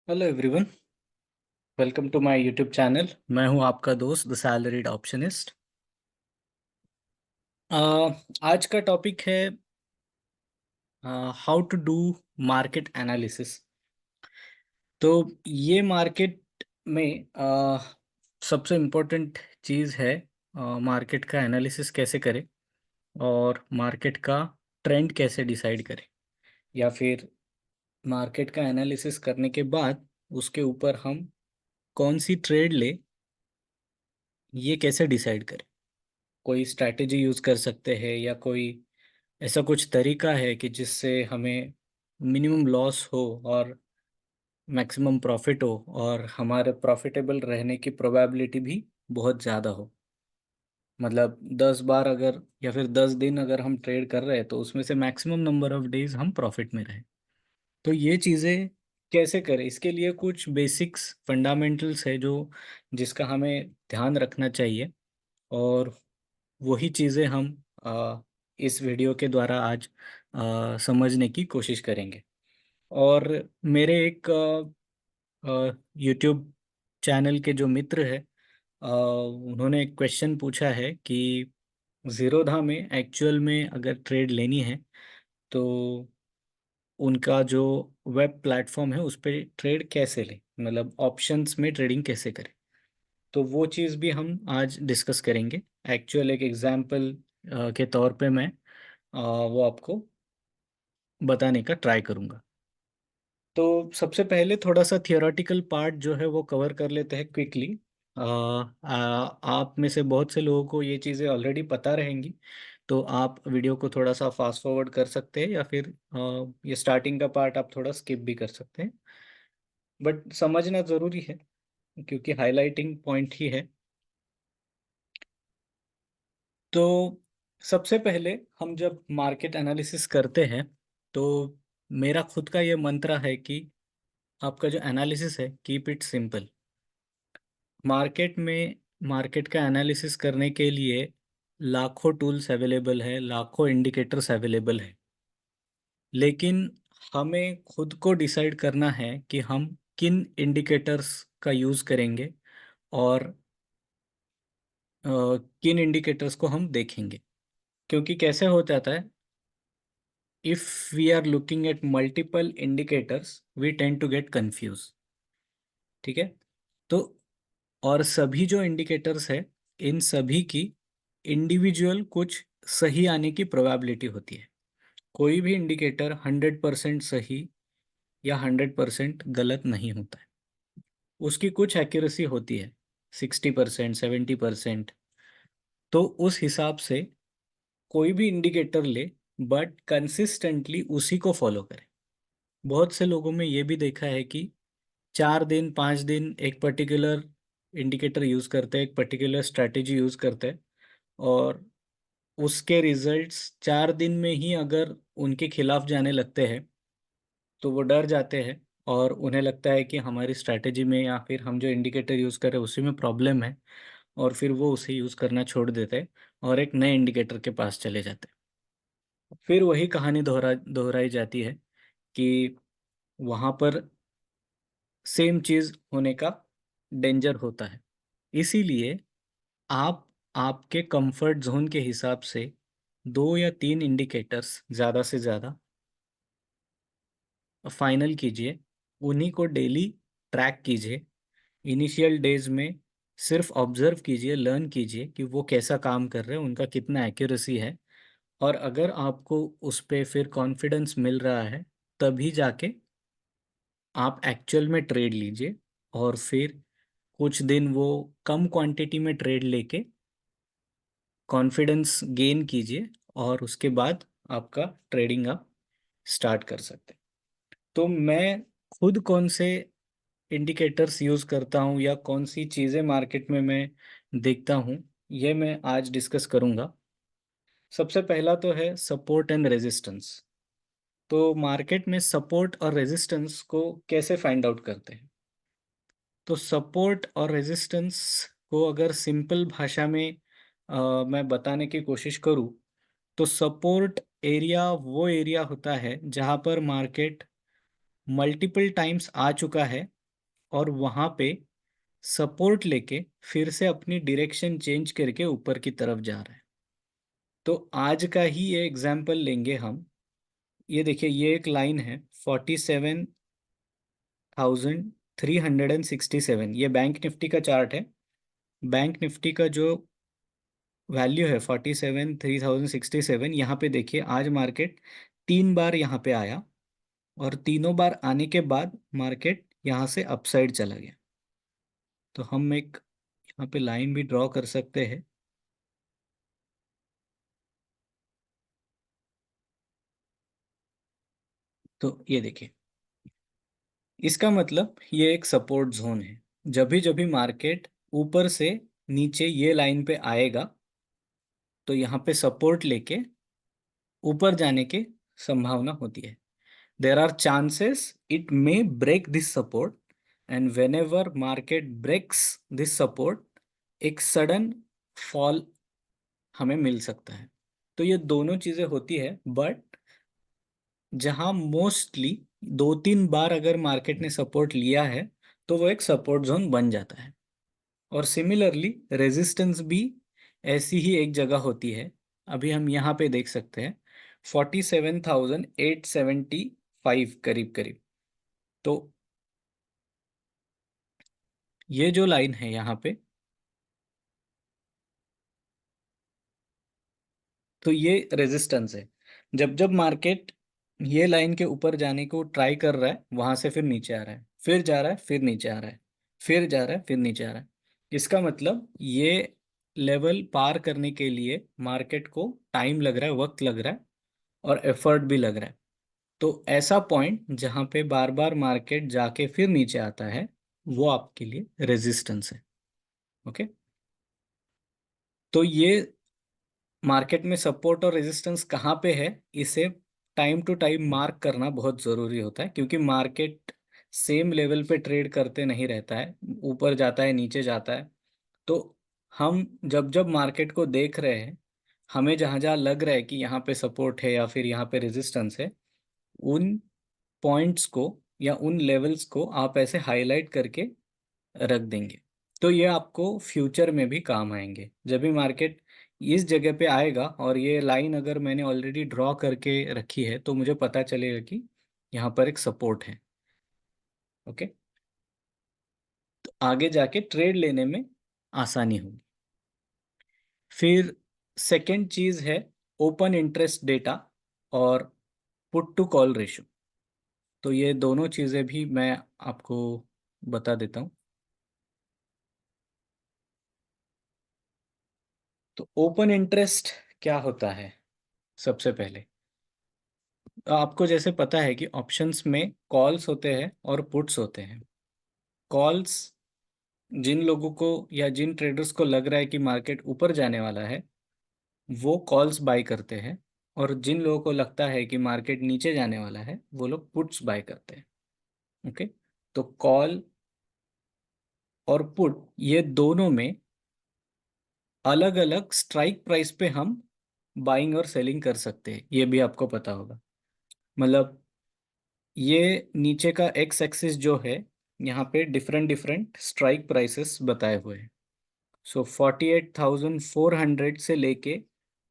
Hello everyone, welcome to my YouTube channel. मैं हूं आपका दोस्त द सैलरीड ऑप्शनिस्ट। आज का टॉपिक है how to do market analysis. तो ये मार्केट में सबसे इम्पोर्टेंट चीज़ है मार्केट का एनालिसिस कैसे करें और मार्केट का ट्रेंड कैसे डिसाइड करें, या फिर मार्केट का एनालिसिस करने के बाद उसके ऊपर हम कौन सी ट्रेड ले, ये कैसे डिसाइड करें। कोई स्ट्रैटेजी यूज कर सकते हैं या कोई ऐसा कुछ तरीका है कि जिससे हमें मिनिमम लॉस हो और मैक्सिमम प्रॉफिट हो और हमारे प्रॉफिटेबल रहने की प्रोबेबिलिटी भी बहुत ज़्यादा हो। मतलब 10 बार अगर या फिर 10 दिन अगर हम ट्रेड कर रहे हैं तो उसमें से मैक्सिमम नंबर ऑफ डेज हम प्रॉफिट में रहे। तो ये चीज़ें कैसे करें, इसके लिए कुछ बेसिक्स फंडामेंटल्स है जो जिसका हमें ध्यान रखना चाहिए। और वही चीज़ें हम इस वीडियो के द्वारा आज समझने की कोशिश करेंगे। और मेरे एक यूट्यूब चैनल के जो मित्र है, उन्होंने एक क्वेश्चन पूछा है कि ज़ीरोधा में एक्चुअल में अगर ट्रेड लेनी है तो उनका जो वेब प्लेटफॉर्म है उस पर ट्रेड कैसे लें, मतलब ऑप्शंस में ट्रेडिंग कैसे करें। तो वो चीज़ भी हम आज डिस्कस करेंगे। एक्चुअल एक एग्जांपल के तौर पे मैं वो आपको बताने का ट्राई करूँगा। तो सबसे पहले थोड़ा सा थियोरेटिकल पार्ट जो है वो कवर कर लेते हैं क्विकली। आप में से बहुत से लोगों को ये चीज़ें ऑलरेडी पता रहेंगी, तो आप वीडियो को थोड़ा सा फास्ट फॉरवर्ड कर सकते हैं या फिर ये स्टार्टिंग का पार्ट आप थोड़ा स्किप भी कर सकते हैं। बट समझना ज़रूरी है क्योंकि हाईलाइटिंग पॉइंट ही है। तो सबसे पहले हम जब मार्केट एनालिसिस करते हैं तो मेरा खुद का ये मंत्र है कि आपका जो एनालिसिस है कीप इट सिंपल। मार्केट में मार्केट का एनालिसिस करने के लिए लाखों टूल्स अवेलेबल है, लाखों इंडिकेटर्स अवेलेबल है, लेकिन हमें खुद को डिसाइड करना है कि हम किन इंडिकेटर्स का यूज़ करेंगे और किन इंडिकेटर्स को हम देखेंगे। क्योंकि कैसे हो जाता है, if we are looking at multiple indicators we tend to get confused। ठीक है। तो और सभी जो इंडिकेटर्स है इन सभी की इंडिविजुअल कुछ सही आने की प्रोबेबिलिटी होती है। कोई भी इंडिकेटर 100% सही या 100% गलत नहीं होता है। उसकी कुछ एक्यूरेसी होती है, 60%, 70%। तो उस हिसाब से कोई भी इंडिकेटर ले, बट कंसिस्टेंटली उसी को फॉलो करें। बहुत से लोगों में ये भी देखा है कि 4 दिन 5 दिन एक पर्टिकुलर इंडिकेटर यूज़ करते हैं, एक पर्टिकुलर स्ट्रैटेजी यूज़ करते हैं, और उसके रिजल्ट्स 4 दिन में ही अगर उनके खिलाफ जाने लगते हैं तो वो डर जाते हैं और उन्हें लगता है कि हमारी स्ट्रैटेजी में या फिर हम जो इंडिकेटर यूज़ कर रहे हैं उसी में प्रॉब्लम है, और फिर वो उसे यूज़ करना छोड़ देते हैं और एक नए इंडिकेटर के पास चले जाते हैं। फिर वही कहानी दोहराई जाती है कि वहाँ पर सेम चीज़ होने का डेंजर होता है। इसीलिए आप आपके कंफर्ट जोन के हिसाब से 2 या 3 इंडिकेटर्स ज़्यादा से ज़्यादा फाइनल कीजिए, उन्हीं को डेली ट्रैक कीजिए। इनिशियल डेज में सिर्फ ऑब्जर्व कीजिए, लर्न कीजिए कि वो कैसा काम कर रहे हैं, उनका कितना एक्यूरेसी है। और अगर आपको उस पे फिर कॉन्फिडेंस मिल रहा है तभी जाके आप एक्चुअल में ट्रेड लीजिए, और फिर कुछ दिन वो कम क्वांटिटी में ट्रेड लेके कॉन्फिडेंस गेन कीजिए, और उसके बाद आपका ट्रेडिंग आप स्टार्ट कर सकते हैं। तो मैं खुद कौन से इंडिकेटर्स यूज़ करता हूँ या कौन सी चीज़ें मार्केट में मैं देखता हूँ, ये मैं आज डिस्कस करूँगा। सबसे पहला तो है सपोर्ट एंड रेजिस्टेंस। तो मार्केट में सपोर्ट और रेजिस्टेंस को कैसे फाइंड आउट करते हैं। तो सपोर्ट और रेजिस्टेंस को अगर सिंपल भाषा में मैं बताने की कोशिश करूँ तो सपोर्ट एरिया वो एरिया होता है जहाँ पर मार्केट मल्टीपल टाइम्स आ चुका है और वहां पे सपोर्ट लेके फिर से अपनी डायरेक्शन चेंज करके ऊपर की तरफ जा रहा है। तो आज का ही ये एग्जाम्पल लेंगे हम। ये देखिए, ये एक लाइन है 47,367, ये बैंक निफ्टी का चार्ट है। बैंक निफ्टी का जो वैल्यू है 47,367, यहाँ पे देखिए आज मार्केट 3 बार यहाँ पे आया, और तीनों बार आने के बाद मार्केट यहाँ से अपसाइड चला गया। तो हम एक यहाँ पे लाइन भी ड्रॉ कर सकते हैं। तो ये देखिए, इसका मतलब ये एक सपोर्ट जोन है। जब भी मार्केट ऊपर से नीचे ये लाइन पे आएगा, तो यहाँ पे सपोर्ट लेके ऊपर जाने की संभावना होती है। There are chances it may break this support, and whenever market breaks this support, एक सडन फॉल हमें मिल सकता है। तो ये दोनों चीजें होती है, बट जहां मोस्टली 2-3 बार अगर मार्केट ने सपोर्ट लिया है, तो वो एक सपोर्ट जोन बन जाता है। और सिमिलरली रेजिस्टेंस भी ऐसी ही एक जगह होती है। अभी हम यहाँ पे देख सकते हैं 47,875 करीब करीब। तो ये जो लाइन है यहाँ पे, तो ये रेजिस्टेंस है। जब जब मार्केट ये लाइन के ऊपर जाने को ट्राई कर रहा है, वहां से फिर नीचे आ रहा है, फिर जा रहा है, फिर नीचे आ रहा है, फिर जा रहा है, फिर नीचे आ रहा है। इसका मतलब ये लेवल पार करने के लिए मार्केट को टाइम लग रहा है, वक्त लग रहा है, और एफर्ट भी लग रहा है। तो ऐसा पॉइंट जहां पे बार बार मार्केट जाके फिर नीचे आता है, वो आपके लिए रेजिस्टेंस है। ओके। तो ये मार्केट में सपोर्ट और रेजिस्टेंस कहाँ पे है, इसे टाइम टू टाइम मार्क करना बहुत ज़रूरी होता है, क्योंकि मार्केट सेम लेवल पे ट्रेड करते नहीं रहता है, ऊपर जाता है, नीचे जाता है। तो हम जब जब मार्केट को देख रहे हैं, हमें जहाँ जहाँ लग रहा है कि यहाँ पे सपोर्ट है या फिर यहाँ पे रेजिस्टेंस है, उन पॉइंट्स को या उन लेवल्स को आप ऐसे हाईलाइट करके रख देंगे। तो ये आपको फ्यूचर में भी काम आएंगे। जब भी मार्केट इस जगह पे आएगा और ये लाइन अगर मैंने ऑलरेडी ड्रॉ करके रखी है, तो मुझे पता चलेगा कि यहाँ पर एक सपोर्ट है। ओके। तो आगे जाके ट्रेड लेने में आसानी होगी। फिर सेकंड चीज है ओपन इंटरेस्ट डेटा और पुट टू कॉल रेशो। तो ये दोनों चीजें भी मैं आपको बता देता हूँ। तो ओपन इंटरेस्ट क्या होता है? सबसे पहले आपको जैसे पता है कि ऑप्शंस में कॉल्स होते हैं और पुट्स होते हैं। कॉल्स जिन लोगों को या जिन ट्रेडर्स को लग रहा है कि मार्केट ऊपर जाने वाला है, वो कॉल्स बाय करते हैं। और जिन लोगों को लगता है कि मार्केट नीचे जाने वाला है, वो लोग पुट्स बाय करते हैं। ओके। तो कॉल और पुट, ये दोनों में अलग अलग स्ट्राइक प्राइस पे हम बाइंग और सेलिंग कर सकते हैं, ये भी आपको पता होगा। मतलब ये नीचे का एक्स एक्सिस जो है, यहाँ पे डिफरेंट डिफरेंट स्ट्राइक प्राइसेस बताए हुए हैं। सो 48,400 से लेके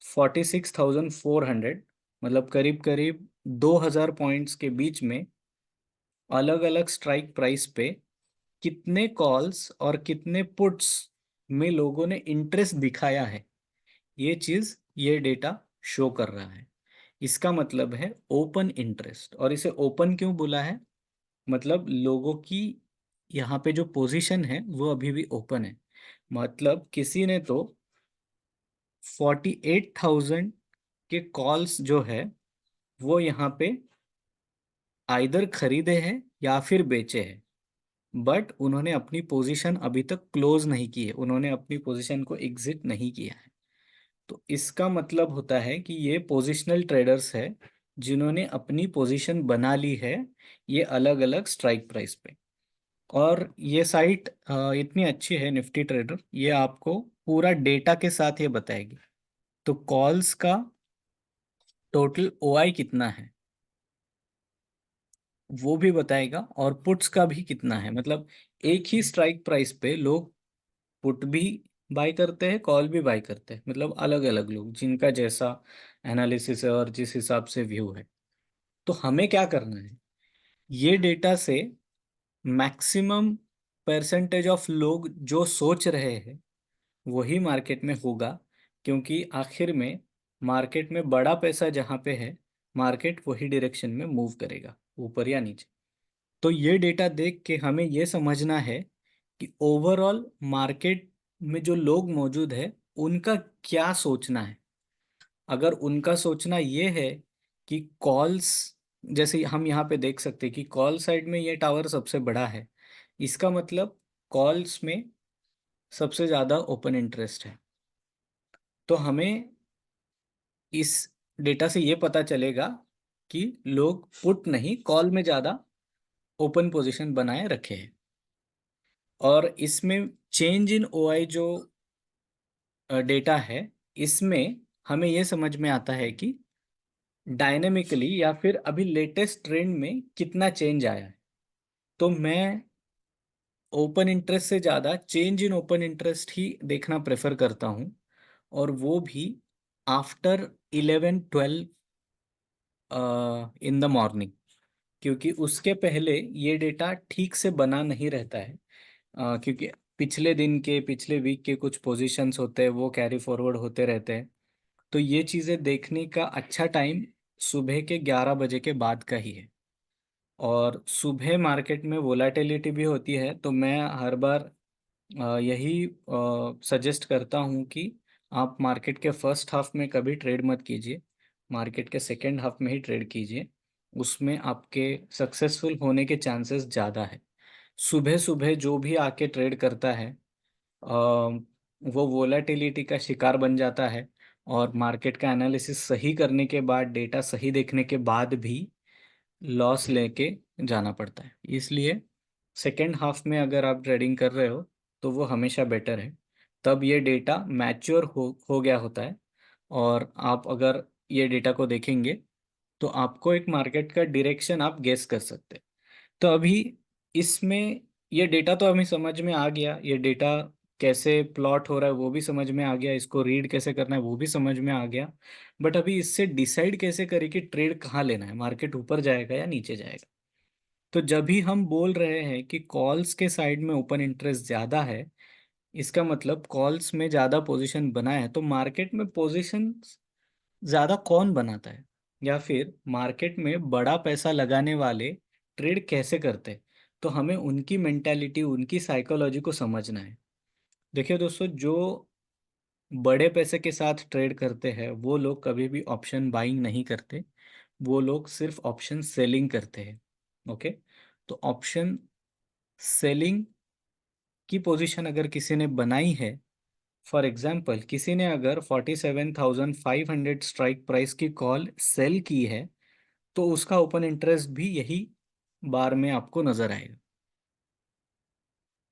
46,400, मतलब करीब करीब 2,000 पॉइंट्स के बीच में अलग अलग स्ट्राइक प्राइस पे कितने कॉल्स और कितने पुट्स में लोगों ने इंटरेस्ट दिखाया है, ये चीज, ये डेटा शो कर रहा है। इसका मतलब है ओपन इंटरेस्ट। और इसे ओपन क्यों बोला है? मतलब लोगों की यहाँ पे जो पोजीशन है वो अभी भी ओपन है। मतलब किसी ने तो 48,000 के कॉल्स जो है, वो यहाँ पे आइदर खरीदे हैं या फिर बेचे हैं, बट उन्होंने अपनी पोजीशन अभी तक क्लोज नहीं की है, उन्होंने अपनी पोजीशन को एग्जिट नहीं किया है। तो इसका मतलब होता है कि ये पोजिशनल ट्रेडर्स है, जिन्होंने अपनी पोजीशन बना ली है ये अलग अलग स्ट्राइक प्राइस पे। और ये साइट इतनी अच्छी है निफ्टी ट्रेडर, ये आपको पूरा डेटा के साथ ये बताएगी। तो कॉल्स का टोटल ओआई कितना है, वो भी बताएगा, और पुट्स का भी कितना है। मतलब एक ही स्ट्राइक प्राइस पे लोग पुट भी बाय करते हैं, कॉल भी बाय करते हैं, मतलब अलग अलग लोग जिनका जैसा एनालिसिस है और जिस हिसाब से व्यू है। तो हमें क्या करना है, ये डेटा से मैक्सिमम परसेंटेज ऑफ लोग जो सोच रहे हैं वही मार्केट में होगा, क्योंकि आखिर में मार्केट में बड़ा पैसा जहाँ पे है, मार्केट वही डायरेक्शन में मूव करेगा, ऊपर या नीचे। तो ये डेटा देख के हमें ये समझना है कि ओवरऑल मार्केट में जो लोग मौजूद है उनका क्या सोचना है। अगर उनका सोचना ये है कि कॉल्स, जैसे हम यहाँ पे देख सकते हैं कि कॉल साइड में ये टावर सबसे बड़ा है, इसका मतलब कॉल्स में सबसे ज़्यादा ओपन इंटरेस्ट है। तो हमें इस डेटा से ये पता चलेगा कि लोग पुट नहीं, कॉल में ज़्यादा ओपन पोजीशन बनाए रखे हैं। और इसमें चेंज इन ओआई जो डेटा है, इसमें हमें ये समझ में आता है कि डायनेमिकली या फिर अभी लेटेस्ट ट्रेंड में कितना चेंज आया है। तो मैं ओपन इंटरेस्ट से ज़्यादा चेंज इन ओपन इंटरेस्ट ही देखना प्रेफर करता हूँ, और वो भी आफ्टर 11-12 इन द मॉर्निंग, क्योंकि उसके पहले ये डेटा ठीक से बना नहीं रहता है। क्योंकि पिछले दिन के, पिछले वीक के कुछ पोजीशंस होते हैं वो कैरी फॉरवर्ड होते रहते हैं। तो ये चीज़ें देखने का अच्छा टाइम सुबह के 11 बजे के बाद का ही है। और सुबह मार्केट में वोलेटिलिटी भी होती है, तो मैं हर बार यही सजेस्ट करता हूँ कि आप मार्केट के फर्स्ट हाफ में कभी ट्रेड मत कीजिए, मार्केट के सेकेंड हाफ में ही ट्रेड कीजिए। उसमें आपके सक्सेसफुल होने के चांसेस ज़्यादा है। सुबह सुबह जो भी आके ट्रेड करता है वो वोलेटिलिटी का शिकार बन जाता है, और मार्केट का एनालिसिस सही करने के बाद, डेटा सही देखने के बाद भी लॉस लेके जाना पड़ता है। इसलिए सेकेंड हाफ में अगर आप ट्रेडिंग कर रहे हो तो वो हमेशा बेटर है। तब ये डेटा मैच्योर हो गया होता है, और आप अगर ये डेटा को देखेंगे तो आपको एक मार्केट का डायरेक्शन आप गेस कर सकते हैं। तो अभी इसमें ये डेटा तो हमें समझ में आ गया, ये डेटा कैसे प्लॉट हो रहा है वो भी समझ में आ गया, इसको रीड कैसे करना है वो भी समझ में आ गया। बट अभी इससे डिसाइड कैसे करें कि ट्रेड कहाँ लेना है, मार्केट ऊपर जाएगा या नीचे जाएगा। तो जब भी हम बोल रहे हैं कि कॉल्स के साइड में ओपन इंटरेस्ट ज़्यादा है, इसका मतलब कॉल्स में ज़्यादा पोजीशन बना है। तो मार्केट में पोजीशन ज़्यादा कौन बनाता है, या फिर मार्केट में बड़ा पैसा लगाने वाले ट्रेड कैसे करते हैं। तो हमें उनकी मेंटालिटी, उनकी साइकोलॉजी को समझना है। देखिए दोस्तों, जो बड़े पैसे के साथ ट्रेड करते हैं वो लोग कभी भी ऑप्शन बाइंग नहीं करते, वो लोग सिर्फ ऑप्शन सेलिंग करते हैं। ओके। तो ऑप्शन सेलिंग की पोजीशन अगर किसी ने बनाई है, फॉर एग्जाम्पल किसी ने अगर 47,500 स्ट्राइक प्राइस की कॉल सेल की है, तो उसका ओपन इंटरेस्ट भी यही बार में आपको नजर आएगा।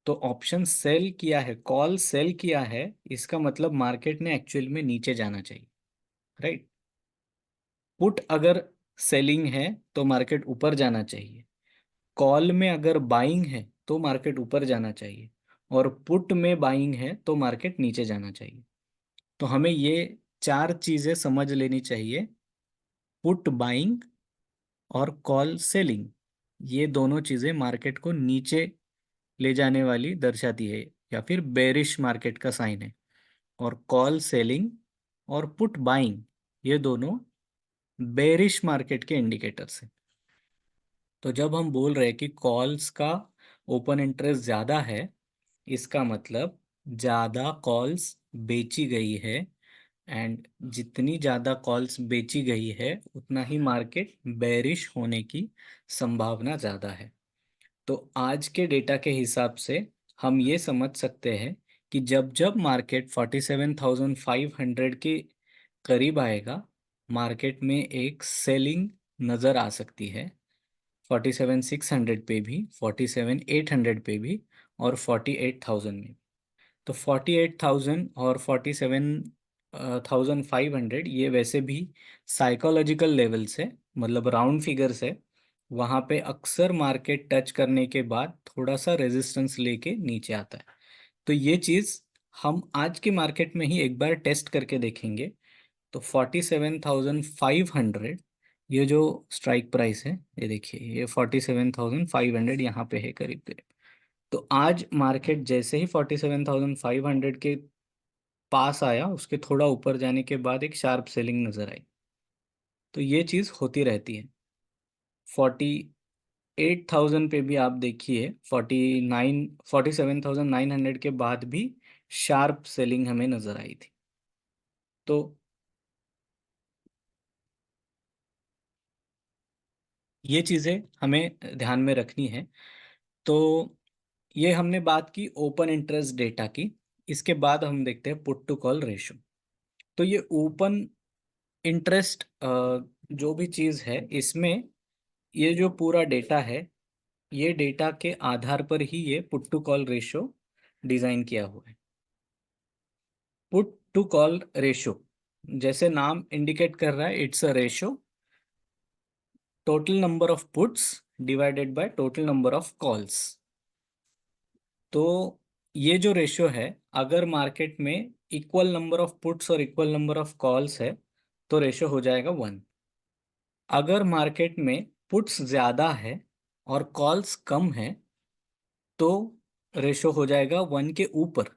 तो ऑप्शन सेल किया है, कॉल सेल किया है, इसका मतलब मार्केट ने एक्चुअल में नीचे जाना चाहिए, राइट। पुट अगर सेलिंग है तो मार्केट ऊपर जाना चाहिए, कॉल में अगर बाइंग है तो मार्केट ऊपर जाना चाहिए, और पुट में बाइंग है तो मार्केट नीचे जाना चाहिए। तो हमें ये चार चीजें समझ लेनी चाहिए। पुट बाइंग और कॉल सेलिंग, ये दोनों चीजें मार्केट को नीचे ले जाने वाली दर्शाती है, या फिर बेरिश मार्केट का साइन है। और कॉल सेलिंग और पुट बाइंग, ये दोनों बेरिश मार्केट के इंडिकेटर्स हैं। तो जब हम बोल रहे हैं कि कॉल्स का ओपन इंटरेस्ट ज़्यादा है, इसका मतलब ज़्यादा कॉल्स बेची गई है, एंड जितनी ज़्यादा कॉल्स बेची गई है उतना ही मार्केट बेरिश होने की संभावना ज़्यादा है। तो आज के डेटा के हिसाब से हम ये समझ सकते हैं कि जब जब मार्केट 47,500 के करीब आएगा, मार्केट में एक सेलिंग नज़र आ सकती है। 47,600 पे भी, 47,800 पे भी, और 48,000 में। तो 48,000 और 47,500 ये वैसे भी साइकोलॉजिकल लेवल से, मतलब राउंड फिगर्स है, वहां पे अक्सर मार्केट टच करने के बाद थोड़ा सा रेजिस्टेंस लेके नीचे आता है। तो ये चीज हम आज की मार्केट में ही एक बार टेस्ट करके देखेंगे। तो 47,500 ये जो स्ट्राइक प्राइस है, ये देखिए, ये 47,500 यहाँ पे है करीब करीब। तो आज मार्केट जैसे ही 47,500 के पास आया, उसके थोड़ा ऊपर जाने के बाद एक शार्प सेलिंग नजर आई। तो ये चीज होती रहती है। 48,000 पे भी आप देखिए, 47,900 के बाद भी शार्प सेलिंग हमें नजर आई थी। तो ये चीजें हमें ध्यान में रखनी है। तो ये हमने बात की ओपन इंटरेस्ट डेटा की। इसके बाद हम देखते हैं पुट टू कॉल रेशो। तो ये ओपन इंटरेस्ट जो भी चीज है इसमें, ये जो पूरा डेटा है, ये डेटा के आधार पर ही ये put to call ratio design किया हुआ है। पुट टू कॉल रेशो जैसे नाम इंडिकेट कर रहा है, it's a ratio, total number of puts divided by total number of calls. तो ये जो रेशो है, अगर मार्केट में इक्वल नंबर ऑफ पुट्स और इक्वल नंबर ऑफ कॉल्स है तो रेशो हो जाएगा 1। अगर मार्केट में पुट्स ज्यादा है और कॉल्स कम है तो रेशो हो जाएगा 1 के ऊपर।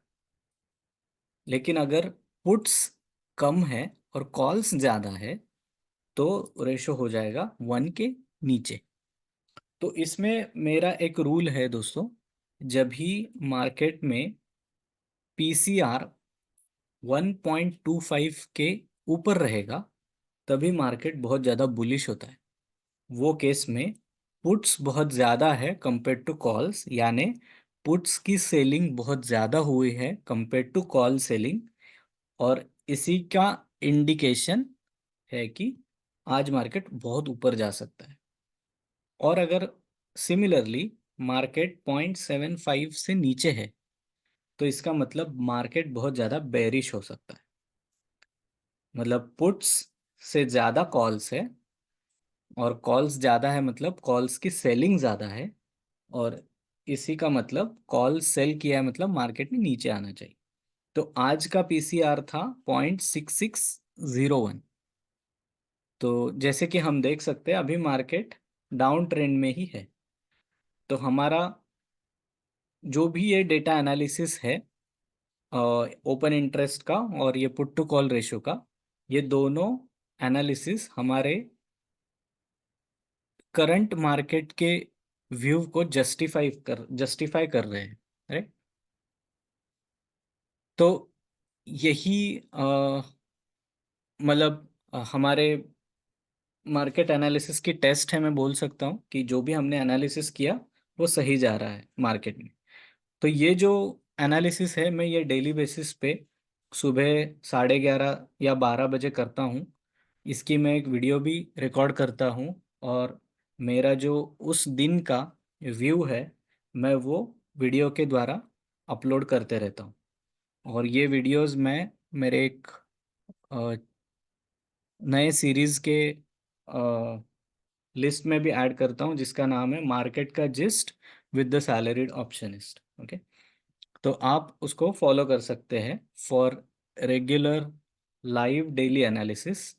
लेकिन अगर पुट्स कम है और कॉल्स ज्यादा है तो रेशो हो जाएगा 1 के नीचे। तो इसमें मेरा एक रूल है दोस्तों, जब भी मार्केट में पीसीआर 1.25 के ऊपर रहेगा तभी मार्केट बहुत ज़्यादा बुलिश होता है। वो केस में पुट्स बहुत ज़्यादा है कंपेयर टू कॉल्स, यानी पुट्स की सेलिंग बहुत ज़्यादा हुई है कंपेयर टू कॉल सेलिंग, और इसी का इंडिकेशन है कि आज मार्केट बहुत ऊपर जा सकता है। और अगर सिमिलरली मार्केट 0.75 से नीचे है तो इसका मतलब मार्केट बहुत ज़्यादा बेरिश हो सकता है। मतलब पुट्स से ज़्यादा कॉल्स है और कॉल्स ज़्यादा है मतलब कॉल्स की सेलिंग ज़्यादा है, और इसी का मतलब कॉल सेल किया है मतलब मार्केट में नीचे आना चाहिए। तो आज का पीसीआर था 0.6601। तो जैसे कि हम देख सकते हैं अभी मार्केट डाउन ट्रेंड में ही है। तो हमारा जो भी ये डेटा एनालिसिस है ओपन इंटरेस्ट का और ये पुट टू कॉल रेशो का, ये दोनों एनालिसिस हमारे करंट मार्केट के व्यू को जस्टिफाई कर रहे हैं, राइट। तो यही मतलब हमारे मार्केट एनालिसिस की टेस्ट है। मैं बोल सकता हूँ कि जो भी हमने एनालिसिस किया वो सही जा रहा है मार्केट में। तो ये जो एनालिसिस है मैं ये डेली बेसिस पे सुबह 11:30 या 12 बजे करता हूँ। इसकी मैं एक वीडियो भी रिकॉर्ड करता हूँ, और मेरा जो उस दिन का व्यू है मैं वो वीडियो के द्वारा अपलोड करते रहता हूँ। और ये वीडियोस मैं मेरे एक अ, नए सीरीज के लिस्ट में भी ऐड करता हूँ जिसका नाम है मार्केट का gist with the salaried optionist. Okay, तो आप उसको फॉलो कर सकते हैं for regular live daily analysis.